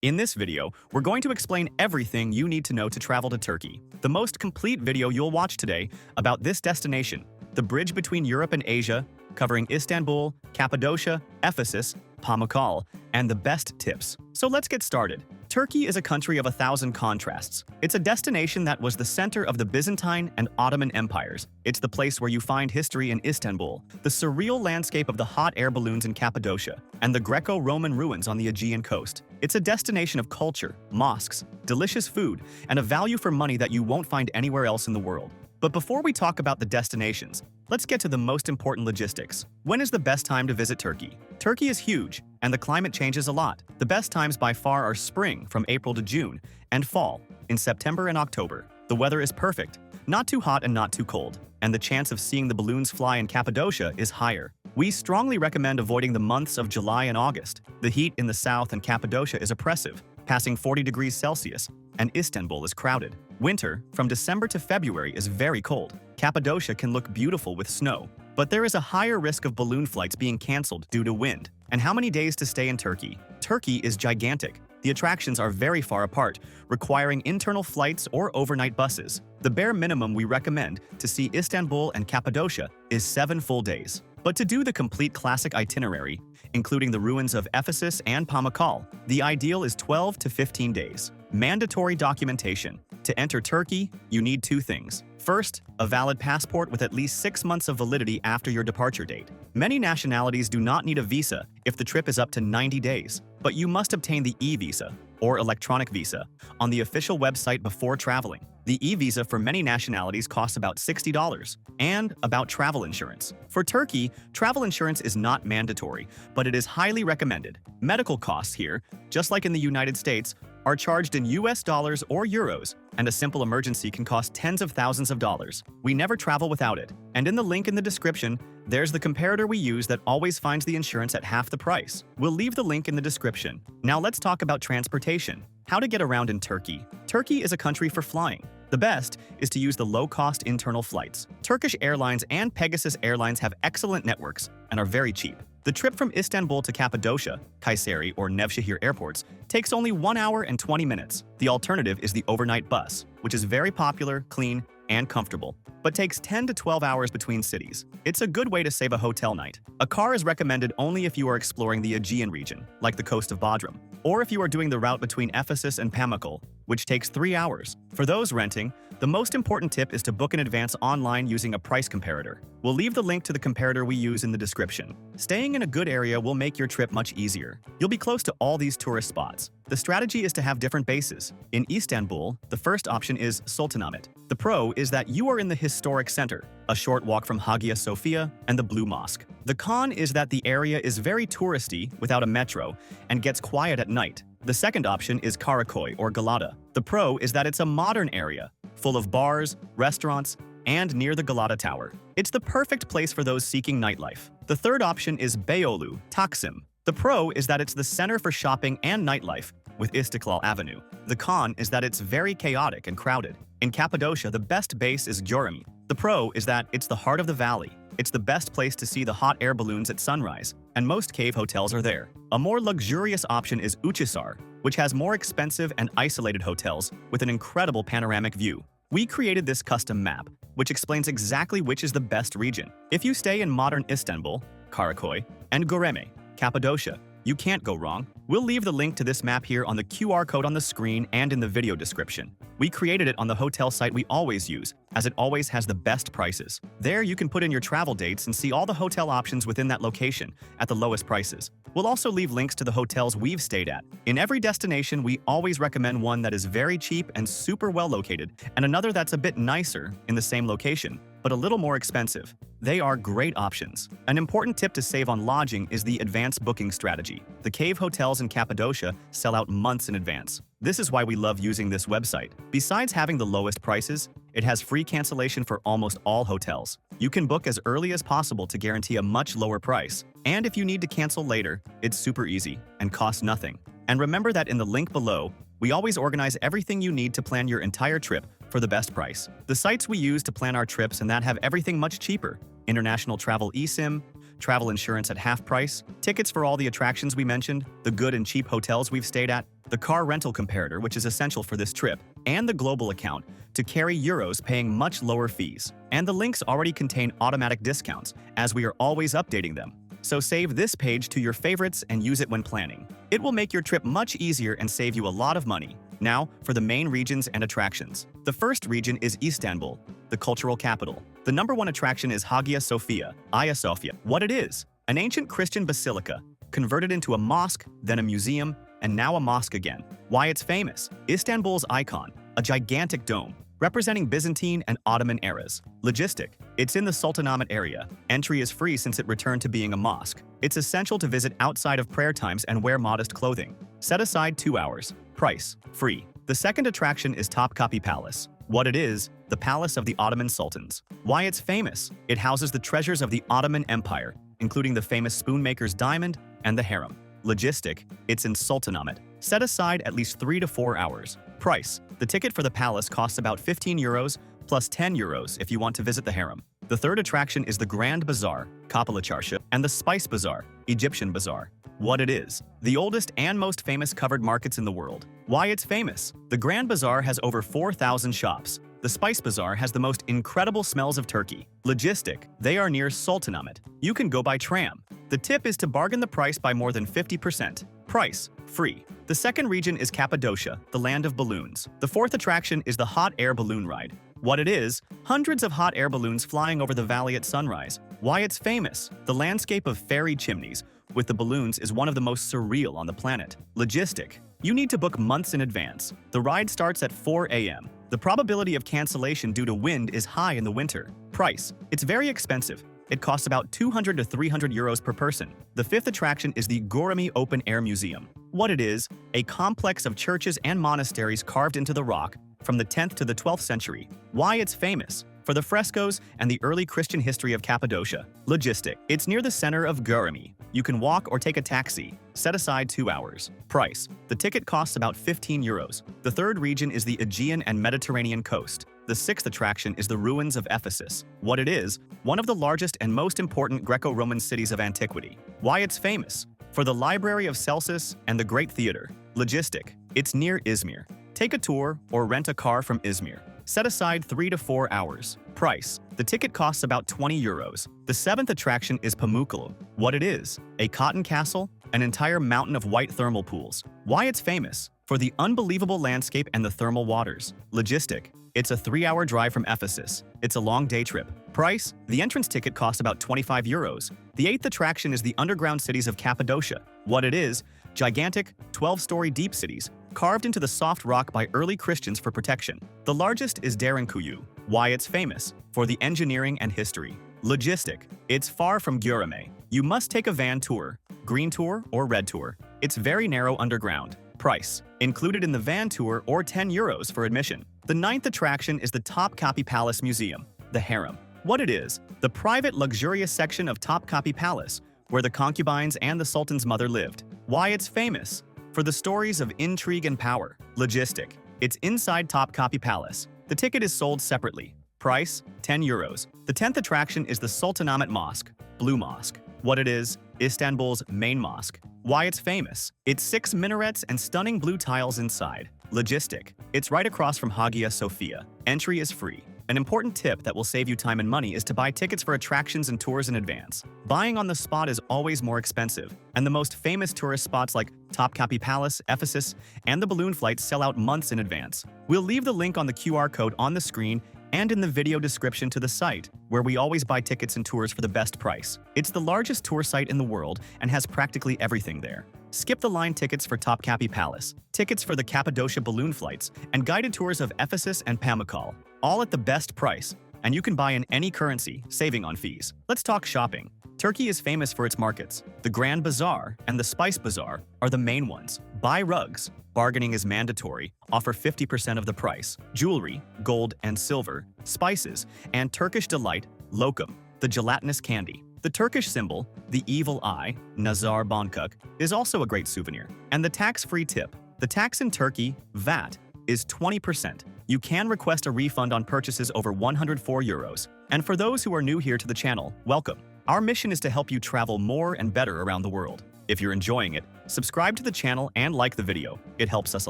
In this video, we're going to explain everything you need to know to travel to Turkey. The most complete video you'll watch today about this destination, the bridge between Europe and Asia, covering Istanbul, Cappadocia, Ephesus, Pamukkale, and the best tips. So let's get started. Turkey is a country of 1,000 contrasts. It's a destination that was the center of the Byzantine and Ottoman empires. It's the place where you find history in Istanbul, the surreal landscape of the hot air balloons in Cappadocia, and the Greco-Roman ruins on the Aegean coast. It's a destination of culture, mosques, delicious food, and a value for money that you won't find anywhere else in the world. But before we talk about the destinations, let's get to the most important logistics. When is the best time to visit Turkey? Turkey is huge, and the climate changes a lot. The best times by far are spring from April to June, and fall in September and October. The weather is perfect, not too hot and not too cold, and the chance of seeing the balloons fly in Cappadocia is higher. We strongly recommend avoiding the months of July and August. The heat in the south and Cappadocia is oppressive, passing 40 degrees Celsius, and Istanbul is crowded. Winter, from December to February, is very cold. Cappadocia can look beautiful with snow, but there is a higher risk of balloon flights being cancelled due to wind. And how many days to stay in Turkey? Turkey is gigantic. The attractions are very far apart, requiring internal flights or overnight buses. The bare minimum we recommend to see Istanbul and Cappadocia is 7 full days. But to do the complete classic itinerary, including the ruins of Ephesus and Pamukkale, the ideal is 12 to 15 days. Mandatory documentation. To enter Turkey, you need 2 things. First, a valid passport with at least 6 months of validity after your departure date. Many nationalities do not need a visa if the trip is up to 90 days, but you must obtain the e-visa, or electronic visa, on the official website before traveling. The e-visa for many nationalities costs about $60. And about travel insurance. For Turkey, travel insurance is not mandatory, but it is highly recommended. Medical costs here, just like in the United States, are charged in US dollars or euros, and a simple emergency can cost tens of thousands of dollars. We never travel without it. And in the link in the description, there's the comparator we use that always finds the insurance at half the price. We'll leave the link in the description. Now let's talk about transportation. How to get around in Turkey. Turkey is a country for flying. The best is to use the low-cost internal flights. Turkish Airlines and Pegasus Airlines have excellent networks and are very cheap. The trip from Istanbul to Cappadocia, Kayseri, or Nevşehir airports takes only 1 hour and 20 minutes. The alternative is the overnight bus, which is very popular, clean, and comfortable, but takes 10 to 12 hours between cities. It's a good way to save a hotel night. A car is recommended only if you are exploring the Aegean region, like the coast of Bodrum, or if you are doing the route between Ephesus and Pamukkale, which takes 3 hours. For those renting, the most important tip is to book in advance online using a price comparator. We'll leave the link to the comparator we use in the description. Staying in a good area will make your trip much easier. You'll be close to all these tourist spots. The strategy is to have different bases. In Istanbul, the first option is Sultanahmet. The pro is that you are in the historic center, a short walk from Hagia Sophia and the Blue Mosque. The con is that the area is very touristy without a metro and gets quiet at night. The second option is Karakoy or Galata. The pro is that it's a modern area, full of bars, restaurants, and near the Galata Tower. It's the perfect place for those seeking nightlife. The third option is Beyoğlu, Taksim. The pro is that it's the center for shopping and nightlife, with Istiklal Avenue. The con is that it's very chaotic and crowded. In Cappadocia, the best base is Göreme. The pro is that it's the heart of the valley. It's the best place to see the hot air balloons at sunrise, and most cave hotels are there. A more luxurious option is Uçhisar, which has more expensive and isolated hotels with an incredible panoramic view. We created this custom map, which explains exactly which is the best region. If you stay in modern Istanbul, Karakoy, and Göreme, Cappadocia, you can't go wrong. We'll leave the link to this map here on the QR code on the screen and in the video description. We created it on the hotel site we always use, as it always has the best prices. There you can put in your travel dates and see all the hotel options within that location at the lowest prices. We'll also leave links to the hotels we've stayed at. In every destination, we always recommend one that is very cheap and super well located, and another that's a bit nicer in the same location, but a little more expensive. They are great options. An important tip to save on lodging is the advanced booking strategy. The cave hotels in Cappadocia sell out months in advance. This is why we love using this website. Besides having the lowest prices, it has free cancellation for almost all hotels. You can book as early as possible to guarantee a much lower price. And if you need to cancel later, it's super easy and costs nothing. And remember that in the link below, we always organize everything you need to plan your entire trip for the best price. The sites we use to plan our trips and that have everything much cheaper. International Travel eSIM, travel insurance at half price, tickets for all the attractions we mentioned, the good and cheap hotels we've stayed at, the car rental comparator, which is essential for this trip, and the global account to carry euros paying much lower fees. And the links already contain automatic discounts, as we are always updating them. So save this page to your favorites and use it when planning. It will make your trip much easier and save you a lot of money. Now, for the main regions and attractions. The first region is Istanbul, the cultural capital. The #1 attraction is Hagia Sophia, Hagia Sophia. What it is? An ancient Christian basilica, converted into a mosque, then a museum, and now a mosque again. Why it's famous? Istanbul's icon, a gigantic dome, representing Byzantine and Ottoman eras. Logistic. It's in the Sultanate area. Entry is free since it returned to being a mosque. It's essential to visit outside of prayer times and wear modest clothing. Set aside 2 hours. Price. Free. The second attraction is Topkapi Palace. What it is? The palace of the Ottoman sultans. Why it's famous? It houses the treasures of the Ottoman Empire, including the famous spoonmaker's diamond and the harem. Logistic. It's in Sultanate. Set aside at least 3 to 4 hours. Price. The ticket for the palace costs about 15 euros plus 10 euros if you want to visit the harem. The third attraction is the Grand Bazaar, Kapalı Çarşı, and the Spice Bazaar, Egyptian Bazaar. What it is? The oldest and most famous covered markets in the world. Why it's famous? The Grand Bazaar has over 4,000 shops. The Spice Bazaar has the most incredible smells of Turkey. Logistic. They are near Sultanahmet. You can go by tram. The tip is to bargain the price by more than 50%. Price. Free. The second region is Cappadocia, the land of balloons. The fourth attraction is the hot air balloon ride. What it is? Hundreds of hot air balloons flying over the valley at sunrise. Why it's famous? The landscape of fairy chimneys with the balloons is one of the most surreal on the planet. Logistic. You need to book months in advance. The ride starts at 4 a.m. The probability of cancellation due to wind is high in the winter. Price. It's very expensive. It costs about 200 to 300 euros per person. The fifth attraction is the Göreme Open Air Museum. What it is? A complex of churches and monasteries carved into the rock from the 10th to the 12th century. Why it's famous? For the frescoes and the early Christian history of Cappadocia. Logistic. It's near the center of Göreme. You can walk or take a taxi. Set aside 2 hours. Price. The ticket costs about 15 euros. The third region is the Aegean and Mediterranean coast. The sixth attraction is the ruins of Ephesus. What it is? One of the largest and most important Greco-Roman cities of antiquity. Why it's famous? For the Library of Celsus and the Great Theater. Logistic. It's near Izmir. Take a tour or rent a car from Izmir. Set aside 3 to 4 hours. Price. The ticket costs about 20 euros. The seventh attraction is Pamukkale. What it is? A cotton castle, an entire mountain of white thermal pools. Why it's famous? For the unbelievable landscape and the thermal waters. Logistic. It's a 3-hour drive from Ephesus. It's a long day trip. Price. The entrance ticket costs about 25 euros. The eighth attraction is the underground cities of Cappadocia. What it is? Gigantic, 12-story deep cities, carved into the soft rock by early Christians for protection. The largest is Derinkuyu. Why it's famous? For the engineering and history. Logistic. It's far from Göreme. You must take a van tour, green tour or red tour. It's very narrow underground. Price. Included in the van tour or 10 euros for admission. The ninth attraction is the Topkapi Palace Museum, the harem. What it is? The private luxurious section of Topkapi Palace, where the concubines and the Sultan's mother lived. Why it's famous? For the stories of intrigue and power. Logistic. It's inside Topkapi Palace. The ticket is sold separately. Price, 10 euros. The 10th attraction is the Sultanahmet Mosque, Blue Mosque. What it is? Istanbul's main mosque. Why it's famous? It's 6 minarets and stunning blue tiles inside. Logistic. It's right across from Hagia Sophia. Entry is free. An important tip that will save you time and money is to buy tickets for attractions and tours in advance. Buying on the spot is always more expensive, and the most famous tourist spots like Topkapi Palace, Ephesus, and the balloon flights sell out months in advance. We'll leave the link on the QR code on the screen and in the video description to the site, where we always buy tickets and tours for the best price. It's the largest tour site in the world and has practically everything there. Skip the line tickets for Topkapi Palace, tickets for the Cappadocia balloon flights, and guided tours of Ephesus and Pamukkale, all at the best price, and you can buy in any currency, saving on fees. Let's talk shopping. Turkey is famous for its markets. The Grand Bazaar and the Spice Bazaar are the main ones. Buy rugs. Bargaining is mandatory. Offer 50% of the price. Jewelry, gold and silver, spices, and Turkish delight, lokum, the gelatinous candy. The Turkish symbol, the evil eye, Nazar Bonkuk, is also a great souvenir. And the tax-free tip. The tax in Turkey, VAT, is 20%. You can request a refund on purchases over 104 euros. And for those who are new here to the channel, welcome. Our mission is to help you travel more and better around the world. If you're enjoying it, subscribe to the channel and like the video. It helps us a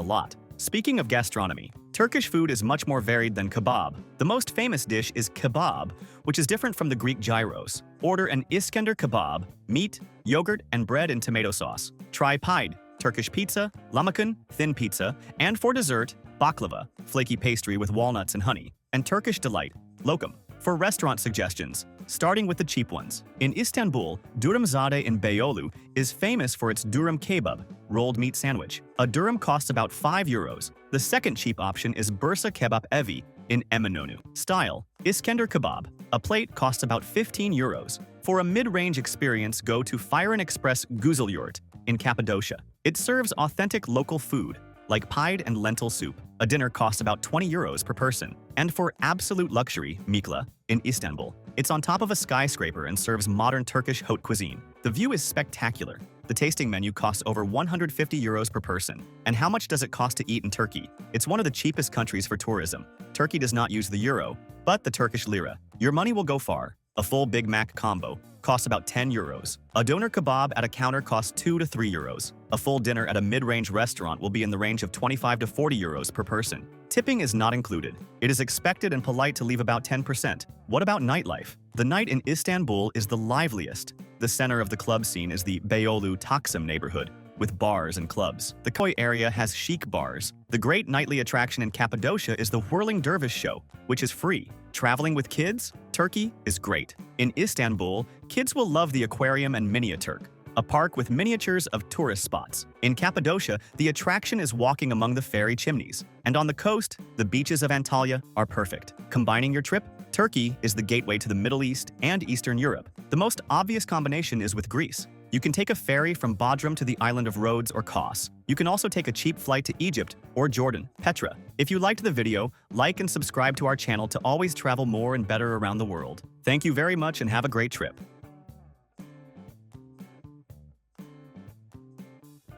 lot. Speaking of gastronomy, Turkish food is much more varied than kebab. The most famous dish is kebab, which is different from the Greek gyros. Order an Iskender kebab, meat, yogurt, and bread in tomato sauce. Try pide, Turkish pizza, lahmacun, thin pizza, and for dessert, baklava, flaky pastry with walnuts and honey, and Turkish delight, lokum. For restaurant suggestions, starting with the cheap ones. In Istanbul, Durumzade in Beyoğlu is famous for its durum kebab, rolled meat sandwich. A durum costs about €5. The second cheap option is Bursa Kebap Evi in Eminönü. Style: Iskender kebab. A plate costs about €15. For a mid-range experience, go to Feiran Express Güzelyurt in Cappadocia. It serves authentic local food, like pide and lentil soup. A dinner costs about €20 per person. And for absolute luxury, Mikla, in Istanbul. It's on top of a skyscraper and serves modern Turkish haute cuisine. The view is spectacular. The tasting menu costs over €150 per person. And how much does it cost to eat in Turkey? It's one of the cheapest countries for tourism. Turkey does not use the euro, but the Turkish lira. Your money will go far. A full Big Mac combo costs about €10. A doner kebab at a counter costs €2 to €3. A full dinner at a mid-range restaurant will be in the range of €25 to €40 per person. Tipping is not included. It is expected and polite to leave about 10%. What about nightlife? The night in Istanbul is the liveliest. The center of the club scene is the Beyoğlu Taksim neighborhood, with bars and clubs. The Koy area has chic bars. The great nightly attraction in Cappadocia is the Whirling Dervish Show, which is free. Traveling with kids? Turkey is great. In Istanbul, kids will love the aquarium and Miniaturk, a park with miniatures of tourist spots. In Cappadocia, the attraction is walking among the fairy chimneys. And on the coast, the beaches of Antalya are perfect. Combining your trip, Turkey is the gateway to the Middle East and Eastern Europe. The most obvious combination is with Greece. You can take a ferry from Bodrum to the island of Rhodes or Kos. You can also take a cheap flight to Egypt or Jordan, Petra. If you liked the video, like and subscribe to our channel to always travel more and better around the world. Thank you very much and have a great trip.